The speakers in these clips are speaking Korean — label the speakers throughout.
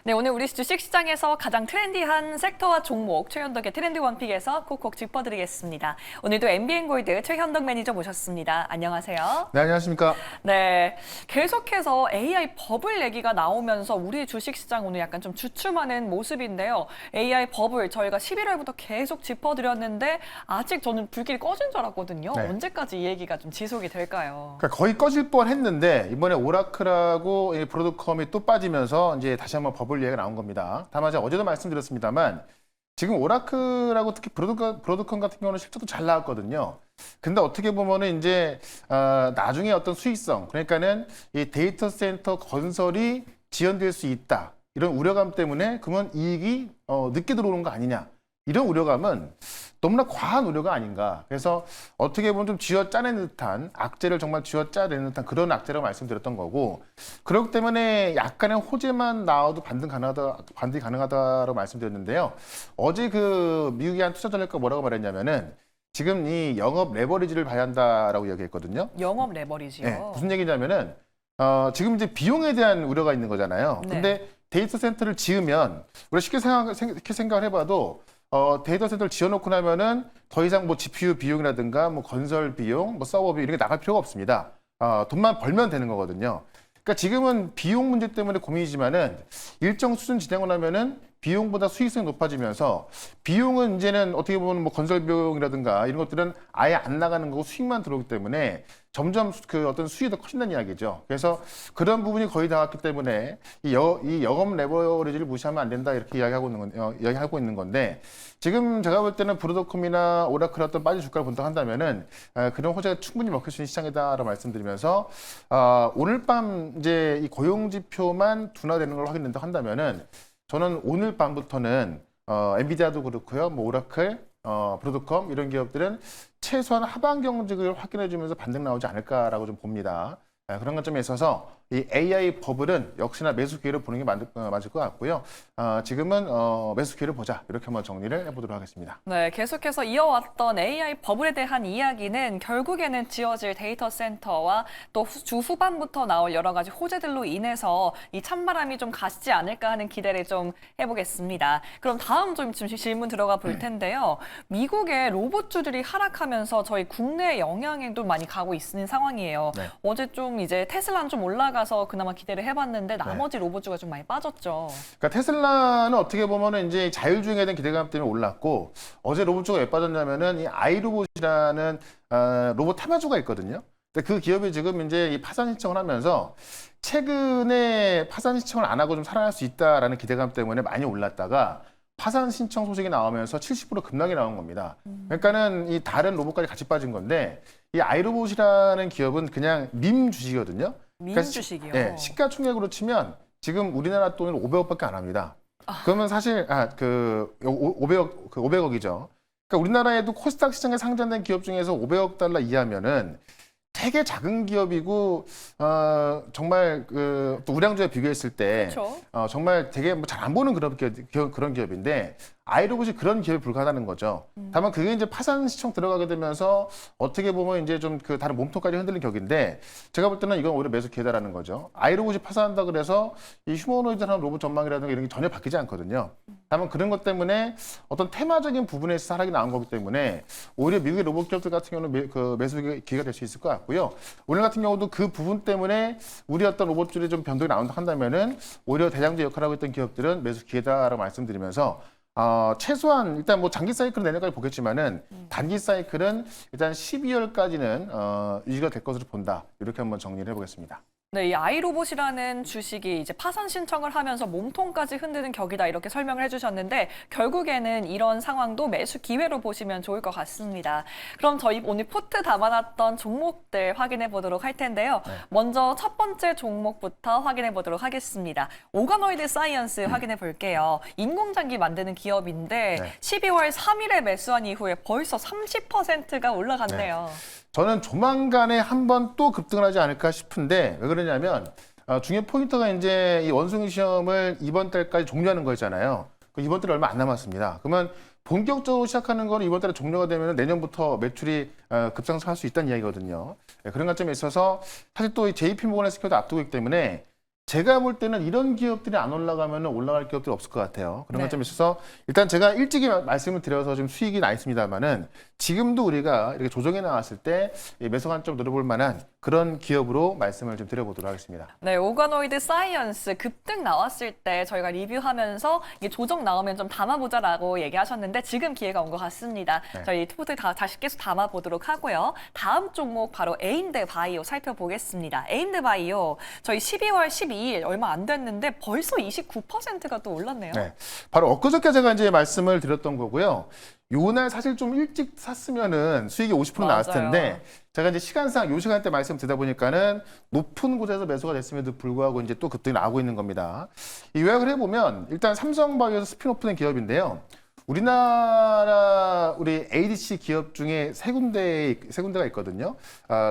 Speaker 1: 네, 오늘 우리 주식 시장에서 가장 트렌디한 섹터와 종목 최현덕의 트렌드 원픽에서 콕콕 짚어드리겠습니다. 오늘도 MBN골드 최현덕 매니저 모셨습니다. 안녕하세요.
Speaker 2: 네, 안녕하십니까.
Speaker 1: 네, 계속해서 AI 버블 얘기가 나오면서 우리 주식 시장 오늘 약간 좀 주춤하는 모습인데요. AI 버블 저희가 11월부터 계속 짚어드렸는데 아직 저는 불길이 꺼진 줄 알았거든요.
Speaker 2: 네.
Speaker 1: 언제까지 이 얘기가 좀 지속이 될까요?
Speaker 2: 그러니까 거의 꺼질 뻔했는데 이번에 오라클하고 이 브로드컴이 또 빠지면서 이제 다시 한번 버블 얘기가 나온 겁니다. 다만 제가 어제도 말씀드렸습니다만 지금 오라클하고 특히 브로드컴 같은 경우는 실적도 잘 나왔거든요. 근데 어떻게 보면은 이제 나중에 어떤 수익성, 그러니까는 이 데이터 센터 건설이 지연될 수 있다, 이런 우려감 때문에 그러면 이익이 늦게 들어오는 거 아니냐, 이런 우려감은 너무나 과한 우려가 아닌가. 그래서 어떻게 보면 좀 쥐어짜내는 듯한, 악재를 정말 쥐어짜내는 듯한 그런 악재라고 말씀드렸던 거고, 그렇기 때문에 약간의 호재만 나와도 반등이 가능하다라고 말씀드렸는데요. 어제 그 미국의 한 투자 전략가 뭐라고 말했냐면은 지금 이 영업 레버리지를 봐야 한다라고 이야기했거든요.
Speaker 1: 영업 레버리지요.
Speaker 2: 네, 무슨 얘기냐면은 지금 이제 비용에 대한 우려가 있는 거잖아요.
Speaker 1: 네.
Speaker 2: 근데 데이터 센터를 지으면 우리가 쉽게 생각을 해봐도 데이터 센터를 지어놓고 나면은 더 이상 뭐 GPU 비용이라든가 뭐 건설 비용, 뭐 서버 비용 이런 게 나갈 필요가 없습니다. 돈만 벌면 되는 거거든요. 그러니까 지금은 비용 문제 때문에 고민이지만은 일정 수준 진행을 하면은 비용보다 수익성이 높아지면서 비용은 이제는 어떻게 보면 뭐 건설 비용이라든가 이런 것들은 아예 안 나가는 거고 수익만 들어오기 때문에 점점 그 어떤 수익이 더 커진다는 이야기죠. 그래서 그런 부분이 거의 다 왔기 때문에 이 영업 레버리지를 무시하면 안 된다, 이렇게 이야기하고 있는 건데, 지금 제가 볼 때는 브로드컴이나 오라클 어떤 빠진 주가를 본다 한다면은 그런 호재가 충분히 먹힐 수 있는 시장이다라고 말씀드리면서 오늘 밤 이제 이 고용 지표만 둔화되는 걸 확인된다 한다면은 저는 오늘 밤부터는 엔비디아도 그렇고요, 뭐 오라클, 브로드컴 이런 기업들은 최소한 하반 경직을 확인해주면서 반등 나오지 않을까라고 좀 봅니다. 그런 관점에 있어서 이 AI 버블은 역시나 매수 기회를 보는 게 맞을 것 같고요. 지금은 매수 기회를 보자, 이렇게 한번 정리를 해보도록 하겠습니다.
Speaker 1: 네, 계속해서 이어왔던 AI 버블에 대한 이야기는 결국에는 지어질 데이터 센터와 또 주 후반부터 나올 여러 가지 호재들로 인해서 이 찬바람이 좀 가시지 않을까 하는 기대를 좀 해보겠습니다. 그럼 다음 좀 질문 들어가 볼 텐데요. 미국의 로봇주들이 하락하면서 저희 국내 영향에도 많이 가고 있는 상황이에요.
Speaker 2: 네.
Speaker 1: 어제 좀 이제 테슬라는 좀 올라가서 그나마 기대를 해봤는데 나머지 로봇주가 좀 많이 빠졌죠.
Speaker 2: 그러니까 테슬라는 어떻게 보면은 이제 자율주행에 대한 기대감 때문에 올랐고, 어제 로봇주가 왜 빠졌냐면은 이 아이로봇이라는 로봇 탐화주가 있거든요. 근데 그 기업이 지금 이제 이 파산 신청을 하면서 최근에 파산 신청을 안 하고 좀 살아날 수 있다라는 기대감 때문에 많이 올랐다가 파산 신청 소식이 나오면서 70% 급락이 나온 겁니다. 그러니까는 이 다른 로봇까지 같이 빠진 건데, 이 아이로봇이라는 기업은 그냥 밈 주식이거든요.
Speaker 1: 민
Speaker 2: 그러니까
Speaker 1: 주식이요.
Speaker 2: 네, 시가총액으로 치면 지금 우리나라 돈으로 500억밖에 안 합니다. 그러면 사실 500억이죠. 그러니까 우리나라에도 코스닥 시장에 상장된 기업 중에서 500억 달러 이하면은 되게 작은 기업이고 정말 또 우량주에 비교했을 때
Speaker 1: 그렇죠.
Speaker 2: 정말 되게 뭐 잘 안 보는 그런 기업인데, 아이로봇이 그런 기업에 불과하다는 거죠. 다만 그게 이제 파산 시청 들어가게 되면서 어떻게 보면 이제 좀 그 다른 몸통까지 흔들린 격인데, 제가 볼 때는 이건 오히려 매수 기회다라는 거죠. 아이로봇이 파산한다 그래서 이 휴머노이드한 로봇 전망이라든가 이런 게 전혀 바뀌지 않거든요. 다만 그런 것 때문에 어떤 테마적인 부분에서 하락이 나온 거기 때문에 오히려 미국의 로봇 기업들 같은 경우는 매수 기회가 될 수 있을 것 같고요. 오늘 같은 경우도 그 부분 때문에 우리 어떤 로봇줄이 좀 변동이 나온다 한다면은 오히려 대장주 역할을 하고 있던 기업들은 매수 기회다라고 말씀드리면서 최소한 일단 뭐 장기 사이클은 내년까지 보겠지만은 단기 사이클은 일단 12월까지는 유지가 될 것으로 본다, 이렇게 한번 정리를 해보겠습니다.
Speaker 1: 네, 이 아이로봇이라는 주식이 이제 파산 신청을 하면서 몸통까지 흔드는 격이다, 이렇게 설명을 해주셨는데 결국에는 이런 상황도 매수 기회로 보시면 좋을 것 같습니다. 그럼 저희 오늘 포트 담아놨던 종목들 확인해 보도록 할 텐데요.
Speaker 2: 네.
Speaker 1: 먼저 첫 번째 종목부터 확인해 보도록 하겠습니다. 오가노이드 사이언스 확인해 볼게요. 인공장기 만드는 기업인데
Speaker 2: 네.
Speaker 1: 12월 3일에 매수한 이후에 벌써 30%가 올라갔네요.
Speaker 2: 저는 조만간에 한번 또 급등을 하지 않을까 싶은데, 왜 그러냐면 중요한 포인트가 이제 이 원숭이 시험을 이번 달까지 종료하는 거잖아요. 이번 달에 얼마 안 남았습니다. 그러면 본격적으로 시작하는 거는 이번 달에 종료가 되면 내년부터 매출이 급상승할 수 있다는 이야기거든요. 그런 관점에 있어서 사실 또 JP모건의 스퀘어도 앞두고 있기 때문에 제가 볼 때는 이런 기업들이 안 올라가면 올라갈 기업들이 없을 것 같아요. 그런
Speaker 1: 네.
Speaker 2: 관점에 있어서 일단 제가 일찍이 말씀을 드려서 좀 수익이 나 있습니다만은 지금도 우리가 이렇게 조정해 나왔을 때 매수 관점 노려볼 만한 그런 기업으로 말씀을 좀 드려보도록 하겠습니다.
Speaker 1: 네, 오가노이드 사이언스 급등 나왔을 때 저희가 리뷰하면서 이게 조정 나오면 좀 담아보자라고 얘기하셨는데 지금 기회가 온 것 같습니다.
Speaker 2: 네.
Speaker 1: 저희 포트 다시 계속 담아보도록 하고요. 다음 종목 바로 에임드 바이오 살펴보겠습니다. 에임드 바이오 저희 12월 12일 얼마 안 됐는데 벌써 29%가 또 올랐네요.
Speaker 2: 네, 바로 엊그저께 제가 이제 말씀을 드렸던 거고요. 요날 사실 좀 일찍 샀으면은 수익이 50% 나왔을
Speaker 1: 맞아요.
Speaker 2: 텐데 제가 이제 시간상 요 시간대 말씀드리다 보니까는 높은 곳에서 매수가 됐음에도 불구하고 이제 또 급등이 나오고 있는 겁니다. 이 요약을 해보면 일단 삼성바이오에서 스핀오프된 기업인데요. 우리나라 우리 ADC 기업 중에 세 군데가 있거든요.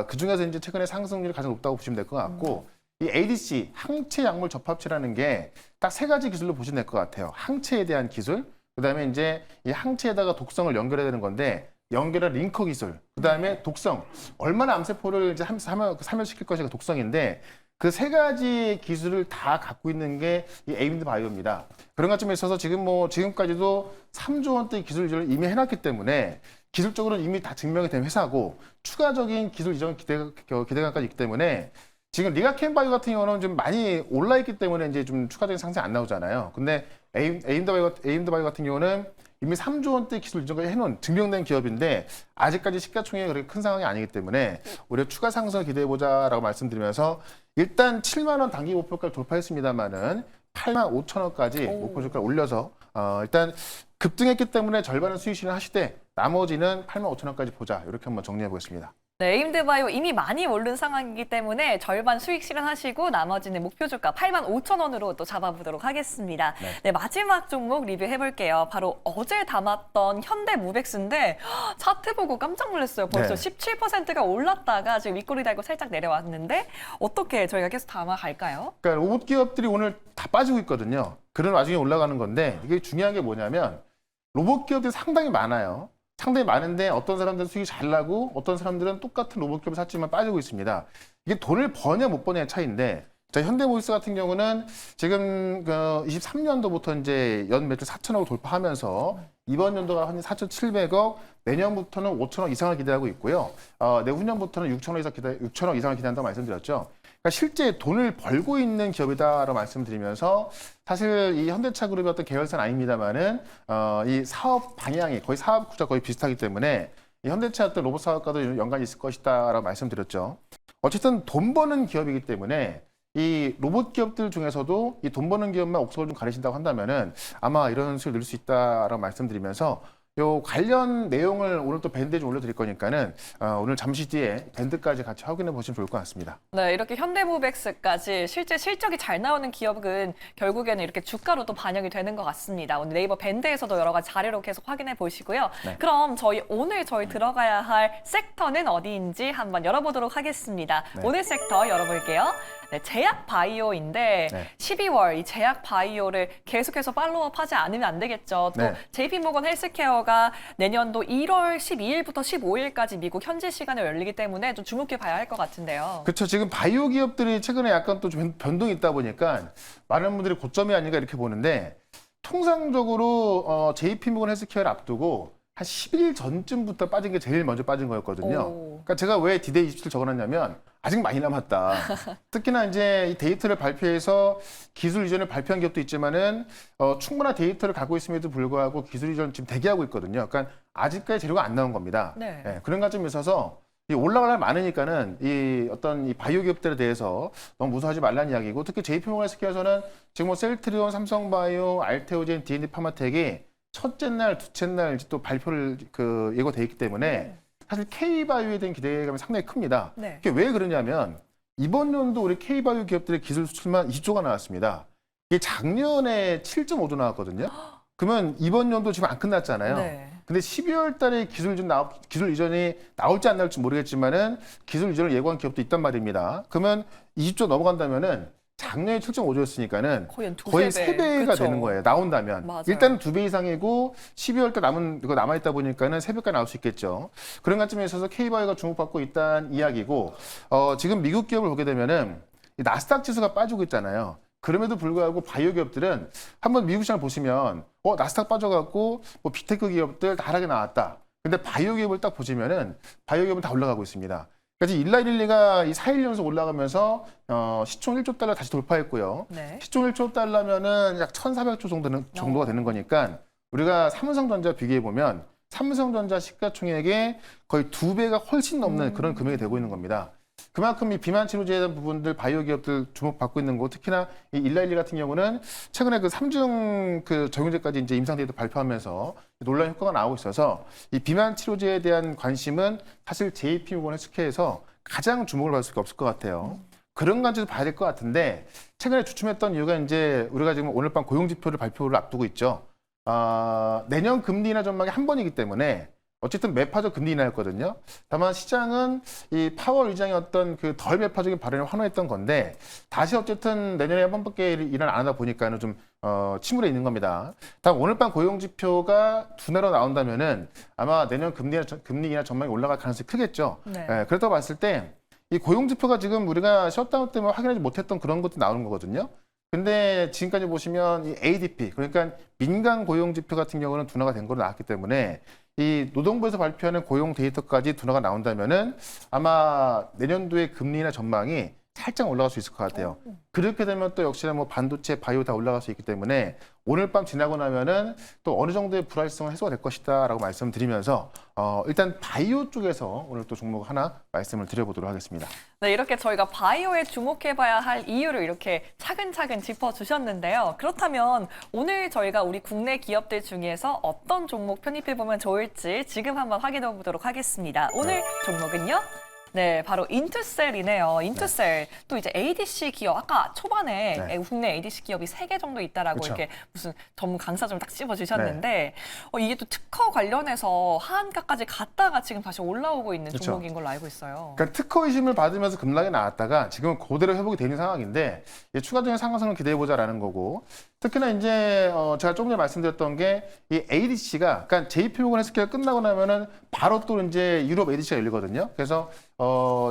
Speaker 2: 그 중에서 이제 최근에 상승률이 가장 높다고 보시면 될 것 같고 이 ADC 항체 약물 접합체라는 게 딱 세 가지 기술로 보시면 될 것 같아요. 항체에 대한 기술, 그다음에 이제 이 항체에다가 독성을 연결해야 되는 건데 연결한 링커 기술, 그다음에 독성, 얼마나 암세포를 이제 사멸시킬 것인가 독성인데 그 세 가지 기술을 다 갖고 있는 게 이 에임드 바이오입니다. 그런 관점에 있어서 지금까지도 3조 원대 기술 이전을 이미 해놨기 때문에 기술적으로는 이미 다 증명이 된 회사고 추가적인 기술 이전 기대감까지 있기 때문에 지금 리가켄 바이오 같은 경우는 좀 많이 올라 있기 때문에 이제 좀 추가적인 상승이 안 나오잖아요. 근데 에임드 바이오 같은 경우는 이미 3조 원대 기술 이전까지 해놓은 증명된 기업인데 아직까지 시가총액이 그렇게 큰 상황이 아니기 때문에 오히려 추가 상승을 기대해보자라고 말씀드리면서 일단 7만 원 단기 목표가를 돌파했습니다만은 8만 5천 원까지 목표 주가를 올려서 일단 급등했기 때문에 절반은 수익 실현하시되 나머지는 8만 5천 원까지 보자 이렇게 한번 정리해 보겠습니다.
Speaker 1: 네, 에임드바이오 이미 많이 오른 상황이기 때문에 절반 수익 실현하시고 나머지는 목표 주가 8만 5천 원으로 또 잡아보도록 하겠습니다. 네, 마지막 종목 리뷰해볼게요. 바로 어제 담았던 현대무벡스인데 차트 보고 깜짝 놀랐어요. 벌써
Speaker 2: 네.
Speaker 1: 17%가 올랐다가 지금 윗꼬리 달고 살짝 내려왔는데 어떻게 저희가 계속 담아갈까요?
Speaker 2: 그러니까 로봇 기업들이 오늘 다 빠지고 있거든요. 그런 와중에 올라가는 건데 이게 중요한 게 뭐냐면 로봇 기업들이 상당히 많아요. 상당히 많은데 어떤 사람들은 수익이 잘 나고 어떤 사람들은 똑같은 로봇 기업을 샀지만 빠지고 있습니다. 이게 돈을 버냐 못 버냐의 차이인데 자, 현대모비스 같은 경우는 지금 23년도부터 이제 연 매출 4천억을 돌파하면서 이번 연도가 한 4,700억, 내년부터는 5천억 이상을 기대하고 있고요. 내후년부터는 6천억 이상을 기대한다고 말씀드렸죠. 그러니까 실제 돈을 벌고 있는 기업이다라고 말씀드리면서 사실 이 현대차 그룹의 어떤 계열사는 아닙니다만은 이 사업 방향이 거의 사업 구조가 거의 비슷하기 때문에 이 현대차 어떤 로봇 사업과도 연관이 있을 것이다라고 말씀드렸죠. 어쨌든 돈 버는 기업이기 때문에 이 로봇 기업들 중에서도 이 돈 버는 기업만 옥석을 좀 가리신다고 한다면은 아마 이런 수익을 늘릴 수 있다라고 말씀드리면서 요 관련 내용을 오늘 또 밴드에 좀 올려드릴 거니까는 오늘 잠시 뒤에 밴드까지 같이 확인해 보시면 좋을 것 같습니다.
Speaker 1: 네, 이렇게 현대무벡스까지 실제 실적이 잘 나오는 기업은 결국에는 이렇게 주가로 또 반영이 되는 것 같습니다. 오늘 네이버 밴드에서도 여러 가지 자료로 계속 확인해 보시고요.
Speaker 2: 네.
Speaker 1: 그럼 오늘 저희 들어가야 할 섹터는 어디인지 한번 열어보도록 하겠습니다.
Speaker 2: 네.
Speaker 1: 오늘 섹터 열어볼게요. 네, 제약 바이오인데
Speaker 2: 네.
Speaker 1: 12월 이 제약 바이오를 계속해서 팔로우업하지 않으면 안 되겠죠. 또
Speaker 2: 네.
Speaker 1: JP모건 헬스케어가 내년도 1월 12일부터 15일까지 미국 현지 시간에 열리기 때문에 좀 주목해 봐야 할 것 같은데요.
Speaker 2: 그렇죠. 지금 바이오 기업들이 최근에 약간 또 좀 변동이 있다 보니까 많은 분들이 고점이 아닌가 이렇게 보는데 통상적으로 JP모건 헬스케어를 앞두고 한 10일 전쯤부터 빠진 게 제일 먼저 빠진 거였거든요.
Speaker 1: 오.
Speaker 2: 그러니까 제가 왜 디데이 27 적어놨냐면 아직 많이 남았다. 특히나 이제 이 데이터를 발표해서 기술 이전을 발표한 기업도 있지만은 충분한 데이터를 갖고 있음에도 불구하고 기술 이전 지금 대기하고 있거든요. 그러니까 아직까지 재료가 안 나온 겁니다.
Speaker 1: 네.
Speaker 2: 그런 관점에 있어서 이 올라갈 날 많으니까는 이 어떤 이 바이오 기업들에 대해서 너무 무서워하지 말라는 이야기고 특히 JP모건 헬스케어에서는 지금 뭐 셀트리온, 삼성바이오, 알테오젠, D&D 파마텍이 첫째 날, 둘째 날 이제 또 발표를 예고돼 있기 때문에 사실 K바이오에 대한 기대감이 상당히 큽니다.
Speaker 1: 네.
Speaker 2: 이게 왜 그러냐면 이번 연도 우리 K바이오 기업들의 기술 수출만 20조가 나왔습니다. 이게 작년에 7.5조 나왔거든요. 그러면 이번 연도 지금 안 끝났잖아요.
Speaker 1: 네.
Speaker 2: 근데 12월 달에 기술 이전이 나올지 안 나올지 모르겠지만은 기술 이전을 예고한 기업도 있단 말입니다. 그러면 20조 넘어간다면은 작년에 7.5조였으니까는 거의 3배가
Speaker 1: 그쵸.
Speaker 2: 되는 거예요. 나온다면.
Speaker 1: 맞아요.
Speaker 2: 일단은 2배 이상이고 12월 달 남아있다 보니까는 3배가 나올 수 있겠죠. 그런 관점에 있어서 K바이오가 주목받고 있다는 이야기고, 지금 미국 기업을 보게 되면은 이 나스닥 지수가 빠지고 있잖아요. 그럼에도 불구하고 바이오 기업들은 한번 미국 시장 보시면 나스닥 빠져갖고 뭐 빅테크 기업들 다 하락이 나왔다. 근데 바이오 기업을 딱 보시면은 바이오 기업은 다 올라가고 있습니다. 그래서 일라일리가 이 4일 연속 올라가면서 시총 1조 달러 다시 돌파했고요.
Speaker 1: 네.
Speaker 2: 시총 1조 달러면은 약 1,400조 정도가 되는 거니까 우리가 삼성전자 비교해 보면 삼성전자 시가총액의 거의 2배가 훨씬 넘는 그런 금액이 되고 있는 겁니다. 그만큼 이 비만 치료제에 대한 부분들 바이오 기업들 주목받고 있는 거, 특히나 이 일라일리 같은 경우는 최근에 그 3중 그 적용제까지 이제 임상 데이터 발표하면서 논란 효과가 나오고 있어서 이 비만 치료제에 대한 관심은 사실 JP모건 헬스케어에서 가장 주목을 받을 수밖에 없을 것 같아요. 그런 관점에서 봐야 될 것 같은데 최근에 주춤했던 이유가 이제 우리가 지금 오늘 밤 고용 지표를 발표를 앞두고 있죠. 내년 금리 인하 전망이 한 번이기 때문에 어쨌든 매파적 금리 인하였거든요. 다만 시장은 이 파월 의장의 어떤 그 덜 매파적인 발언을 환호했던 건데 다시 어쨌든 내년에 한 번밖에 인하를 안 하다 보니까는 좀 침울해 있는 겁니다. 다만 오늘 밤 고용 지표가 두나라 나온다면은 아마 내년 금리 인하 전망이 올라갈 가능성이 크겠죠.
Speaker 1: 네.
Speaker 2: 그렇다고 봤을 때 이 고용 지표가 지금 우리가 셧다운 때문에 확인하지 못했던 그런 것도 나오는 거거든요. 근데 지금까지 보시면 이 ADP, 그러니까 민간 고용 지표 같은 경우는 둔화가 된 걸로 나왔기 때문에 이 노동부에서 발표하는 고용 데이터까지 둔화가 나온다면은 아마 내년도의 금리나 전망이 살짝 올라갈 수 있을 것 같아요. 그렇게 되면 또 역시나 뭐 반도체, 바이오 다 올라갈 수 있기 때문에 오늘 밤 지나고 나면은 또 어느 정도의 불확실성은 해소가 될 것이다라고 말씀드리면서 일단 바이오 쪽에서 오늘 또 종목 하나 말씀을 드려보도록 하겠습니다.
Speaker 1: 네, 이렇게 저희가 바이오에 주목해봐야 할 이유를 이렇게 차근차근 짚어주셨는데요. 그렇다면 오늘 저희가 우리 국내 기업들 중에서 어떤 종목 편입해보면 좋을지 지금 한번 확인해보도록 하겠습니다. 오늘 종목은요? 네, 바로 인투셀이네요. 인투셀. 또 이제 ADC 기업, 아까 초반에
Speaker 2: 네.
Speaker 1: 국내 ADC 기업이 3개 정도 있다라고
Speaker 2: 그쵸.
Speaker 1: 이렇게 무슨 전문 강사 좀 딱 찝어주셨는데 이게 또 특허 관련해서 하한가까지 갔다가 지금 다시 올라오고 있는
Speaker 2: 그쵸.
Speaker 1: 종목인 걸로 알고 있어요.
Speaker 2: 그러니까 특허 의심을 받으면서 급락이 나왔다가 지금은 그대로 회복이 되는 상황인데 추가적인 상승을 기대해보자라는 거고 특히나 이제 제가 조금 전에 말씀드렸던 게 이 ADC가 그러니까 JP모건 헬스케어 끝나고 나면은 바로 또 이제 유럽 ADC가 열리거든요. 그래서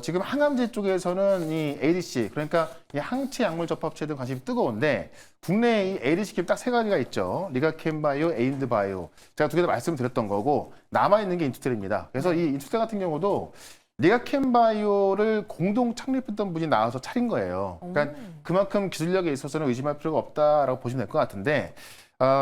Speaker 2: 지금 항암제 쪽에서는 이 ADC 그러니까 이 항체 약물 접합체에 대한 관심이 뜨거운데 국내에 이 ADC 기업 딱 3가지가 있죠. 리가캠바이오, 에인드바이오. 제가 2개 다 말씀드렸던 거고 남아있는 게 인투텔입니다. 그래서 이 인투텔 같은 경우도 리가캠바이오를 공동 창립했던 분이 나와서 차린 거예요. 그러니까 그만큼 기술력에 있어서는 의심할 필요가 없다라고 보시면 될 것 같은데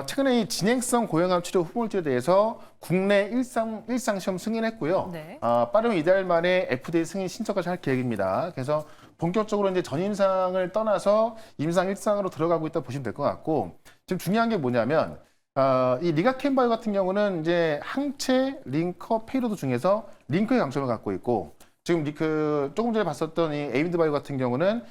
Speaker 2: 최근에 이 진행성 고형암 치료 후보물질에 대해서 국내 일상 시험 승인했고요.
Speaker 1: 네.
Speaker 2: 빠르면 이달 말에 FDA 승인 신청까지 할 계획입니다. 그래서 본격적으로 이제 전임상을 떠나서 임상 1상으로 들어가고 있다 보시면 될 것 같고 지금 중요한 게 뭐냐면 이 리가캠바이오 같은 경우는 이제 항체, 링커, 페이로드 중에서 링커의 강점을 갖고 있고 지금 조금 전에 봤었던 이 에인드바이오 같은 경우는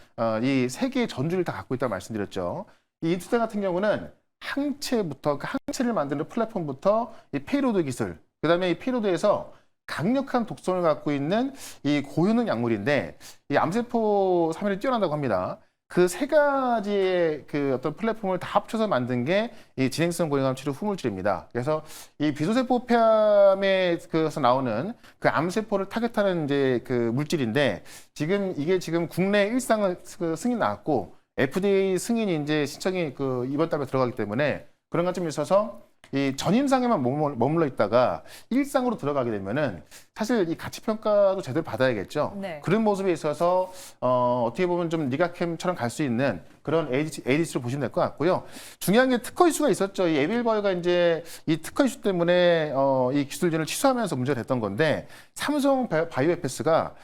Speaker 2: 이 3개의 전주를 다 갖고 있다고 말씀드렸죠. 이 인투셀 같은 경우는 항체부터 그 항체를 만드는 플랫폼부터 이 페이로드 기술, 그다음에 이 페이로드에서 강력한 독성을 갖고 있는 이 고효능 약물인데 이 암세포 사멸이 뛰어난다고 합니다. 그 3가지의 그 어떤 플랫폼을 다 합쳐서 만든 게 이 진행성 고형암 치료 후물질입니다. 그래서 이 비소세포 폐암에서 나오는 그 암세포를 타겟하는 이제 그 물질인데 이게 지금 국내 일상을 승인 나왔고 FDA 승인이 이제 신청이 이번 달에 들어가기 때문에 그런 관점이 있어서 이 전임상에만 머물러 있다가 일상으로 들어가게 되면은 사실 이 가치 평가도 제대로 받아야겠죠.
Speaker 1: 네.
Speaker 2: 그런 모습에 있어서 어떻게 보면 좀 리가캠처럼 갈 수 있는 그런 ADC로 보시면 될 것 같고요. 중요한 게 특허 이슈가 있었죠. 이 에빌바이오가 이제 이 특허 이슈 때문에 이 기술진을 취소하면서 문제가 됐던 건데 삼성 바이오에페스가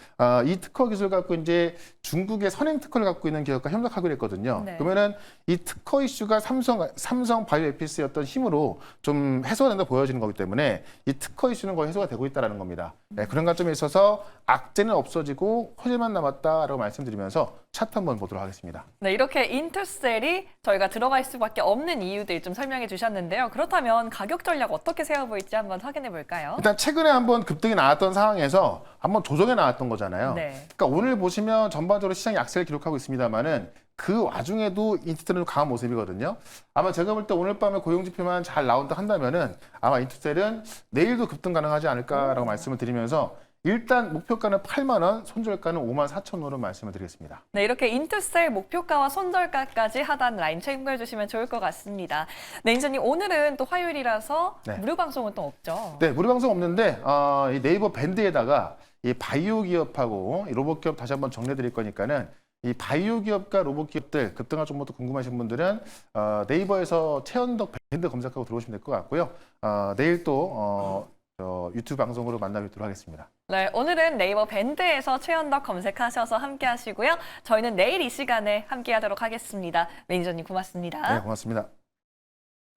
Speaker 2: 이 특허 기술 갖고 이제 중국의 선행 특허를 갖고 있는 기업과 협력하기로 했거든요.
Speaker 1: 네.
Speaker 2: 그러면은 이 특허 이슈가 삼성 바이오에페스의 어떤 힘으로 좀 해소가 된다 보여지는 거기 때문에 이 특허 이슈는 거의 해소가 되고 있다는 겁니다. 네, 그런 관점에 있어서 악재는 없어지고 호재만 남았다라고 말씀드리면서 차트 한번 보도록 하겠습니다.
Speaker 1: 네, 이렇게 인투셀이 저희가 들어갈 수밖에 없는 이유들 좀 설명해 주셨는데요. 그렇다면 가격 전략 어떻게 세워볼지 한번 확인해 볼까요?
Speaker 2: 일단 최근에 한번 급등이 나왔던 상황에서 한번 조정해 나왔던 거잖아요.
Speaker 1: 네.
Speaker 2: 그러니까 오늘 보시면 전반적으로 시장이 약세를 기록하고 있습니다만은 그 와중에도 인투셀은 강한 모습이거든요. 아마 제가 볼 때 오늘 밤에 고용지표만 잘 나온다 한다면은 아마 인투셀은 내일도 급등 가능하지 않을까라고 말씀을 드리면서 일단 목표가는 8만 원, 손절가는 5만 4천 원으로 말씀을 드리겠습니다.
Speaker 1: 네, 이렇게 인투셀 목표가와 손절가까지 하단 라인 참고해 주시면 좋을 것 같습니다. 네, 인사님 오늘은 또 화요일이라서
Speaker 2: 네.
Speaker 1: 무료 방송은 또 없죠?
Speaker 2: 네, 무료 방송 없는데 이 네이버 밴드에다가 이 바이오 기업하고 이 로봇 기업 다시 한번 정리해 드릴 거니까는 이 바이오 기업과 로봇 기업들 급등할 정보도 궁금하신 분들은 네이버에서 최현덕 밴드 검색하고 들어오시면 될 것 같고요. 내일 또 유튜브 방송으로 만나뵙도록 하겠습니다.
Speaker 1: 네, 오늘은 네이버 밴드에서 최현덕 검색하셔서 함께 하시고요. 저희는 내일 이 시간에 함께 하도록 하겠습니다. 매니저님 고맙습니다.
Speaker 2: 네, 고맙습니다.